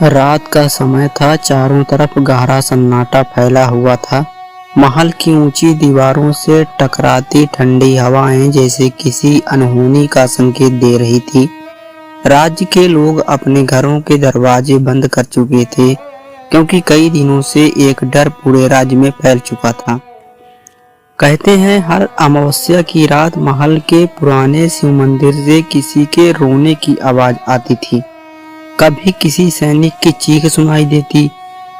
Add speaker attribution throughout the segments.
Speaker 1: रात का समय था। चारों तरफ गहरा सन्नाटा फैला हुआ था। महल की ऊंची दीवारों से टकराती ठंडी हवाएं जैसे किसी अनहोनी का संकेत दे रही थी। राज्य के लोग अपने घरों के दरवाजे बंद कर चुके थे, क्योंकि कई दिनों से एक डर पूरे राज्य में फैल चुका था। कहते हैं हर अमावस्या की रात महल के पुराने शिव मंदिर से किसी के रोने की आवाज आती थी। कभी किसी सैनिक की चीख सुनाई देती,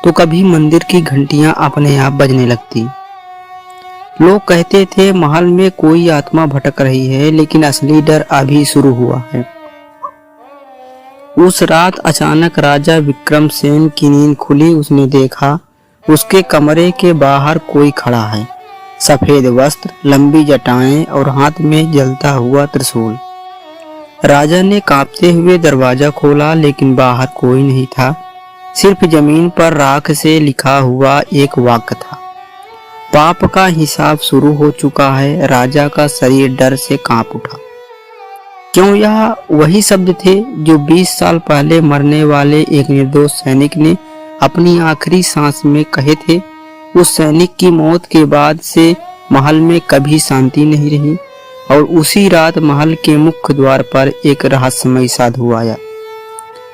Speaker 1: तो कभी मंदिर की घंटियां अपने आप बजने लगती। लोग कहते थे महल में कोई आत्मा भटक रही है, लेकिन असली डर अभी शुरू हुआ है। उस रात अचानक राजा विक्रमसेन की नींद खुली। उसने देखा उसके कमरे के बाहर कोई खड़ा है। सफेद वस्त्र, लंबी जटाएं और हाथ में जलता हुआ त्रिशूल। राजा ने कांपते हुए दरवाजा खोला, लेकिन बाहर कोई नहीं था। सिर्फ जमीन पर राख से लिखा हुआ एक वाक्य था, पाप का हिसाब शुरू हो चुका है। राजा का शरीर डर से कांप उठा। क्यों यह वही शब्द थे जो 20 साल पहले मरने वाले एक निर्दोष सैनिक ने अपनी आखिरी सांस में कहे थे। उस सैनिक की मौत के बाद से महल में कभी शांति नहीं रही, और उसी रात महल के मुख्य द्वार पर एक रहस्यमय साधु आया,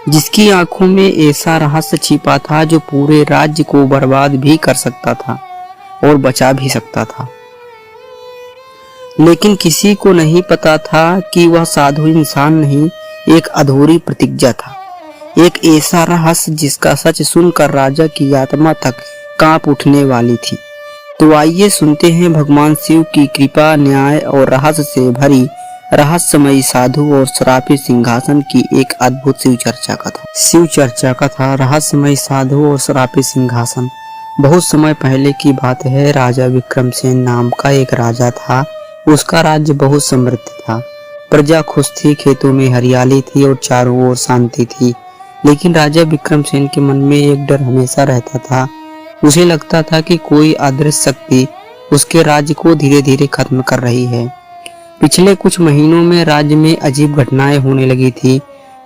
Speaker 1: जिसकी आंखों में ऐसा रहस्य छिपा था जो पूरे राज्य को बर्बाद भी कर सकता था और बचा भी सकता था। लेकिन किसी को नहीं पता था कि वह साधु इंसान नहीं, एक अधूरी प्रतिज्ञा था, एक ऐसा रहस्य जिसका सच सुनकर राजा की आत्मा तक कांप उठने वाली थी। तो आइए सुनते हैं भगवान शिव की कृपा, न्याय और रहस्य से भरी रहस्यमयी साधु और श्रापित सिंहासन की एक अद्भुत शिव चर्चा कथा। शिव चर्चा कथा, रहस्यमयी साधु और श्रापित सिंहासन। बहुत समय पहले की बात है। राजा विक्रमसेन नाम का एक राजा था। उसका राज्य बहुत समृद्ध था। प्रजा खुश थी, खेतों में हरियाली थी और चारों ओर शांति थी। लेकिन राजा विक्रमसेन के मन में एक डर हमेशा रहता था। उसे लगता था कि कोई अदृश्य शक्ति उसके राज्य को धीरे धीरे खत्म कर रही है। पिछले कुछ महीनों में राज्य में अजीब घटनाएं होने लगी थी।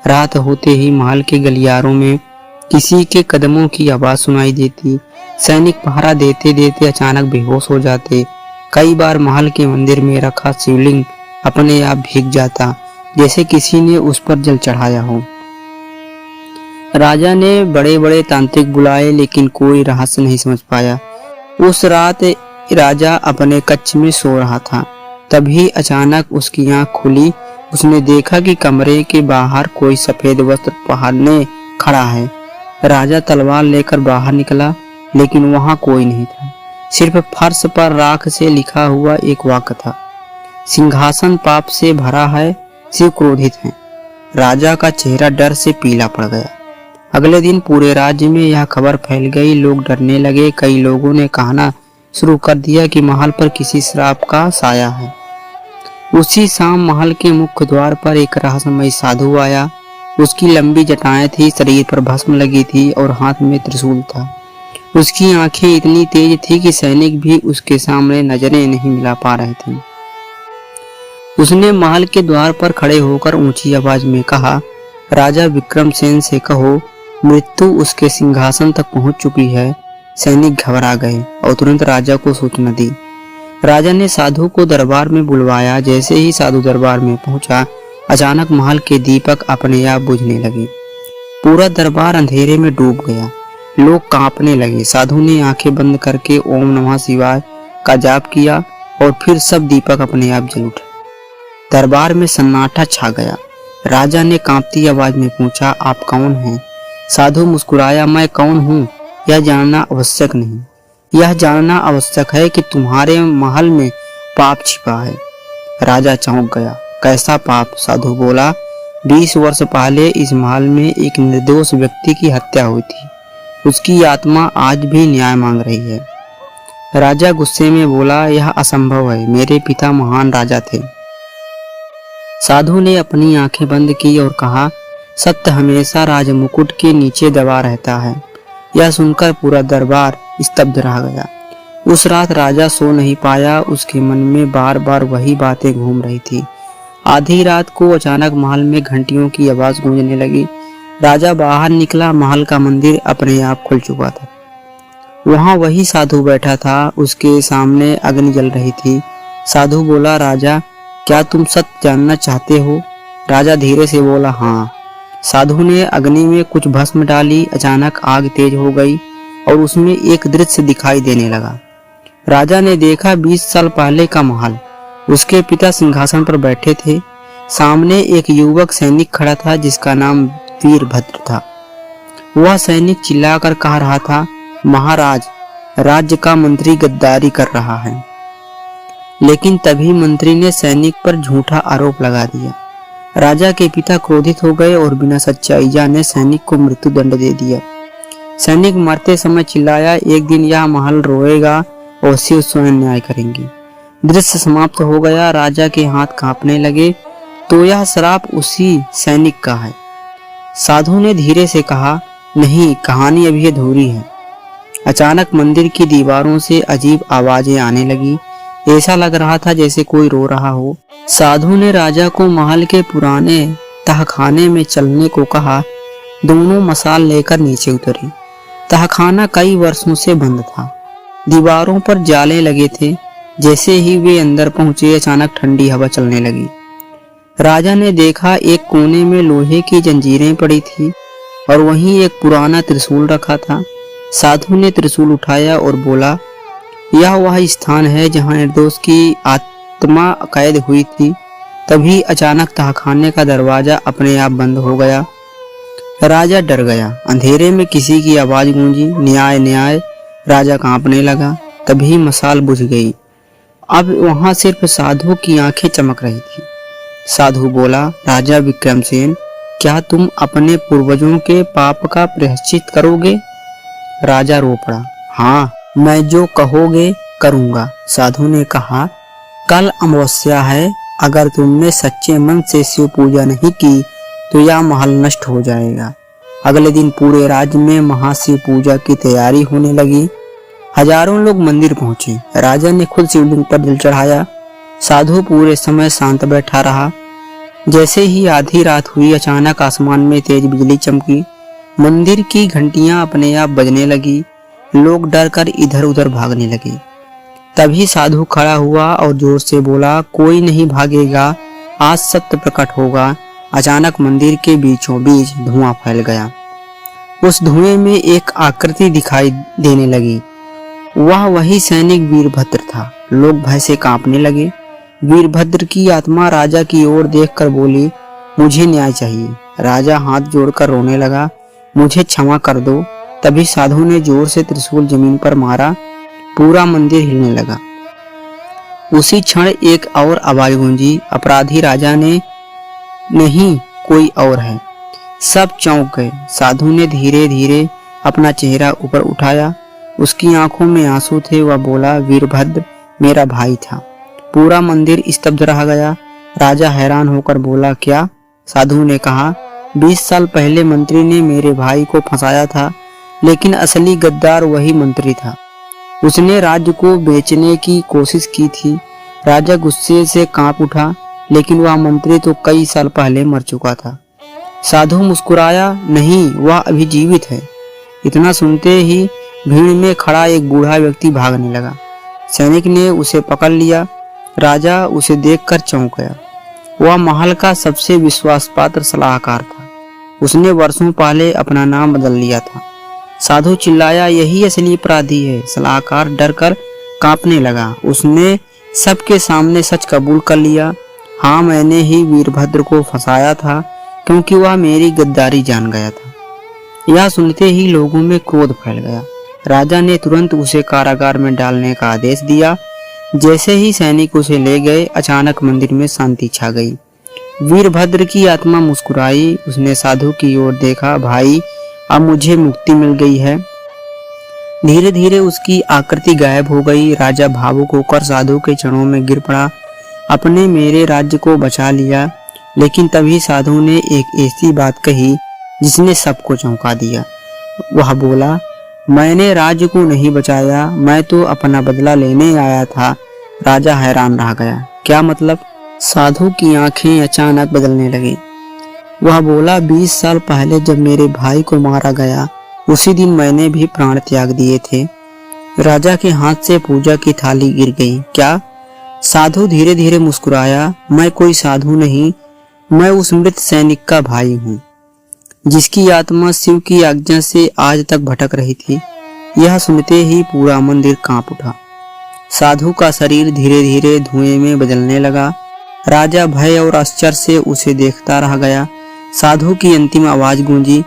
Speaker 1: रात होते ही महल के गलियारों में किसी के कदमों की आवाज सुनाई देती। सैनिक पहरा देते देते अचानक बेहोश हो जाते। कई बार महल के मंदिर में रखा शिवलिंग अपने आप भीग जाता, जैसे किसी ने उस पर जल चढ़ाया हो। राजा ने बड़े बड़े तांत्रिक बुलाए, लेकिन कोई रहस्य नहीं समझ पाया। उस रात राजा अपने कक्ष में सो रहा था। तभी अचानक उसकी आंख खुली। उसने देखा कि कमरे के बाहर कोई सफेद वस्त्र पहने खड़ा है। राजा तलवार लेकर बाहर निकला, लेकिन वहां कोई नहीं था। सिर्फ फर्श पर राख से लिखा हुआ एक वाक्य था, सिंहासन पाप से भरा है, शिव क्रोधित है। राजा का चेहरा डर से पीला पड़ गया। अगले दिन पूरे राज्य में यह खबर फैल गई। लोग डरने लगे। कई लोगों ने कहना शुरू कर दिया कि महल पर किसी श्राप का साया है। उसी शाम महल के मुख्य द्वार पर एक रहस्यमय साधु आया। उसकी लंबी जटाएं थी, शरीर पर भस्म लगी थी और हाथ में त्रिशूल था। उसकी आंखें इतनी तेज थी कि सैनिक भी उसके सामने नजरें नहीं मिला पा रहे थे। उसने महल के द्वार पर खड़े होकर ऊंची आवाज में कहा, राजा विक्रमसेन से कहो मृत्यु उसके सिंहासन तक पहुंच चुकी है। सैनिक घबरा गए और तुरंत राजा को सूचना दी। राजा ने साधु को दरबार में बुलवाया। जैसे ही साधु दरबार में पहुंचा, अचानक महल के दीपक अपने आप बुझने लगे। पूरा दरबार अंधेरे में डूब गया। लोग कांपने लगे। साधु ने आंखें बंद करके ओम नमः शिवाय का जाप किया और फिर सब दीपक अपने आप जल उठे। दरबार में सन्नाटा छा गया। राजा ने कांपती आवाज में पूछा, आप कौन हैं? साधु मुस्कुराया, मैं कौन हूँ यह जानना आवश्यक नहीं। यह जानना आवश्यक है कि तुम्हारे महल में पाप छिपा है। राजा चौंक गया। कैसा पाप? साधु बोला, 20 वर्ष पहले इस महल में एक निर्दोष व्यक्ति की हत्या हुई थी। उसकी आत्मा आज भी न्याय मांग रही है। राजा गुस्से में बोला, यह असंभव है, मेरे पिता महान राजा थे। साधु ने अपनी आंखें बंद की और कहा, सत्य हमेशा राजमुकुट के नीचे दबा रहता है। यह सुनकर पूरा दरबार स्तब्ध रह गया। उस रात राजा सो नहीं पाया। उसके मन में बार बार वही बातें घूम रही थी। आधी रात को अचानक महल में घंटियों की आवाज गूंजने लगी। राजा बाहर निकला। महल का मंदिर अपने आप खुल चुका था। वहां वही साधु बैठा था, उसके सामने अग्नि जल रही थी। साधु बोला, राजा क्या तुम सत्य जानना चाहते हो? राजा धीरे से बोला, हाँ। साधु ने अग्नि में कुछ भस्म डाली। अचानक आग तेज हो गई और उसमें एक दृश्य दिखाई देने लगा। राजा ने देखा 20 साल पहले का महल। उसके पिता सिंहासन पर बैठे थे। सामने एक युवक सैनिक खड़ा था जिसका नाम वीरभद्र था। वह सैनिक चिल्लाकर कह रहा था, महाराज, राज्य का मंत्री गद्दारी कर रहा है। लेकिन तभी मंत्री ने सैनिक पर झूठा आरोप लगा दिया। राजा के पिता क्रोधित हो गए और बिना सच्चाई जाने सैनिक को मृत्यु दंड दे दिया। सैनिक मरते समय चिल्लाया, एक दिन यह महल रोएगा और शिव स्वयं न्याय करेंगे। दृश्य समाप्त हो गया। राजा के हाथ कांपने लगे। तो यह श्राप उसी सैनिक का है। साधु ने धीरे से कहा, नहीं, कहानी अभी अधूरी है। अचानक मंदिर की दीवारों से अजीब आवाजें आने लगी। ऐसा लग रहा था जैसे कोई रो रहा हो। साधु ने राजा को महल के पुराने तहखाने में चलने को कहा। दोनों मसाल लेकर नीचे उतरे। तहखाना कई वर्षों से बंद था। दीवारों पर जाले लगे थे। जैसे ही वे अंदर पहुंचे, अचानक ठंडी हवा चलने लगी। राजा ने देखा एक कोने में लोहे की जंजीरें पड़ी थी और वहीं एक पुराना त्रिशूल रखा था। साधु ने त्रिशूल उठाया और बोला, यह वह स्थान है जहां निर्दोष की आत्मा कैद हुई थी। तभी अचानक तहखाने का दरवाजा अपने आप बंद हो गया। राजा डर गया। अंधेरे में किसी की आवाज गूंजी, न्याय न्याय। राजा कांपने लगा। तभी मसाल बुझ गई। अब वहां सिर्फ साधु की आंखें चमक रही थी। साधु बोला, राजा विक्रमसेन, क्या तुम अपने पूर्वजों के पाप का प्रायश्चित करोगे? राजा रो पड़ा। हाँ, मैं जो कहोगे करूंगा। साधु ने कहा, कल अमावस्या है। अगर तुमने सच्चे मन से शिव पूजा नहीं की तो यह महल नष्ट हो जाएगा। अगले दिन पूरे राज्य में महाशिव पूजा की तैयारी होने लगी। हजारों लोग मंदिर पहुंचे। राजा ने खुद शिवलिंग पर जल चढ़ाया। साधु पूरे समय शांत बैठा रहा। जैसे ही आधी रात हुई, अचानक आसमान में तेज बिजली चमकी। मंदिर की घंटियां अपने आप बजने लगी। लोग डर कर इधर उधर भागने लगे। तभी साधु खड़ा हुआ और जोर से बोला, कोई नहीं भागेगा, आज सत्य प्रकट होगा। अचानक मंदिर के बीचों बीच धुआं फैल गया। उस धुएं में एक आकृति दिखाई देने लगी। वह वही सैनिक वीरभद्र था। लोग भय से कांपने लगे। वीरभद्र की आत्मा राजा की ओर देखकर बोली, मुझे न्याय चाहिए। राजा हाथ जोड़कर रोने लगा, मुझे क्षमा कर दो। तभी साधु ने जोर से त्रिशूल जमीन पर मारा। पूरा मंदिर हिलने लगा। उसी क्षण एक और आवाज गूंजी, अपराधी राजा ने नहीं, कोई और है। सब चौंक गए। साधु ने धीरे धीरे अपना चेहरा ऊपर उठाया। उसकी आंखों में आंसू थे। वह बोला, वीरभद्र मेरा भाई था। पूरा मंदिर स्तब्ध रह गया। राजा हैरान होकर बोला, क्या? साधु ने कहा, 20 साल पहले मंत्री ने मेरे भाई को फंसाया था, लेकिन असली गद्दार वही मंत्री था। उसने राज्य को बेचने की कोशिश की थी। राजा गुस्से से कांप उठा, लेकिन वह मंत्री तो कई साल पहले मर चुका था। साधु मुस्कुराया, नहीं, वह अभी जीवित है। इतना सुनते ही भीड़ में खड़ा एक बूढ़ा व्यक्ति भागने लगा। सैनिक ने उसे पकड़ लिया। राजा उसे देखकर चौंक गया। वह महल का सबसे विश्वासपात्र सलाहकार था। उसने वर्षों पहले अपना नाम बदल लिया था। साधु चिल्लाया, यही असली अपराधी है। सलाहकार डर कर कांपने लगा। उसने सबके सामने सच कबूल कर लिया। हाँ, मैंने ही वीरभद्र को फंसाया था, क्योंकि वह मेरी गद्दारी जान गया था। यह सुनते ही लोगों में क्रोध फैल गया। राजा ने तुरंत उसे कारागार में डालने का आदेश दिया। जैसे ही सैनिक उसे ले गए, अचानक मंदिर में शांति छा गई। वीरभद्र की आत्मा मुस्कुराई। उसने साधु की ओर देखा, भाई, अब मुझे मुक्ति मिल गई है। धीरे धीरे उसकी आकृति गायब हो गई। राजा भावुक होकर साधु के चरणों में गिर पड़ा। अपने मेरे राज्य को बचा लिया। लेकिन तभी साधु ने एक ऐसी बात कही जिसने सबको चौंका दिया। वह बोला, मैंने राज्य को नहीं बचाया, मैं तो अपना बदला लेने आया था। राजा हैरान रह गया। क्या मतलब? साधु की आंखें अचानक बदलने लगी। वह बोला, 20 साल पहले जब मेरे भाई को मारा गया, उसी दिन मैंने भी प्राण त्याग दिए थे। राजा के हाथ से पूजा की थाली गिर गई। क्या? साधु धीरे धीरे मुस्कुराया। मैं कोई साधु नहीं, मैं उस मृत सैनिक का भाई हूँ, जिसकी आत्मा शिव की आज्ञा से आज तक भटक रही थी। यह सुनते ही पूरा मंदिर कांप उठा। साधु का शरीर धीरे धीरे धुएं में बदलने लगा। राजा भय और आश्चर्य से उसे देखता रह गया। साधु की अंतिम आवाज गूंजी,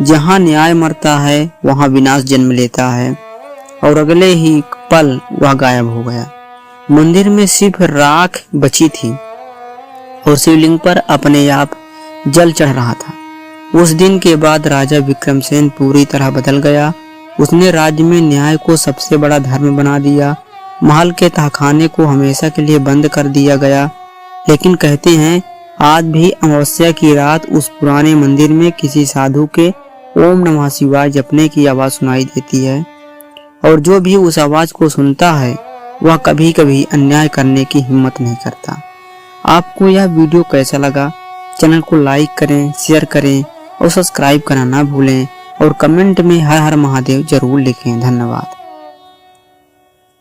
Speaker 1: जहाँ न्याय मरता है वहाँ विनाश जन्म लेता है। और अगले ही पल वह गायब हो गया। मंदिर में सिर्फ राख बची थी और शिवलिंग पर अपने आप जल चढ़ रहा था। उस दिन के बाद राजा विक्रमसेन पूरी तरह बदल गया। उसने राज्य में न्याय को सबसे बड़ा धर्म बना दिया। महल के तहखाने को हमेशा के लिए बंद कर दिया गया। लेकिन कहते हैं आज भी अमावस्या की रात उस पुराने मंदिर में किसी साधु के ओम नमः शिवाय जपने की आवाज सुनाई देती है। और जो भी उस आवाज को सुनता है वह कभी कभी अन्याय करने की हिम्मत नहीं करता। आपको यह वीडियो कैसा लगा? चैनल को लाइक करें, शेयर करें और सब्सक्राइब करना ना भूलें और कमेंट में हर हर महादेव जरूर लिखें। धन्यवाद।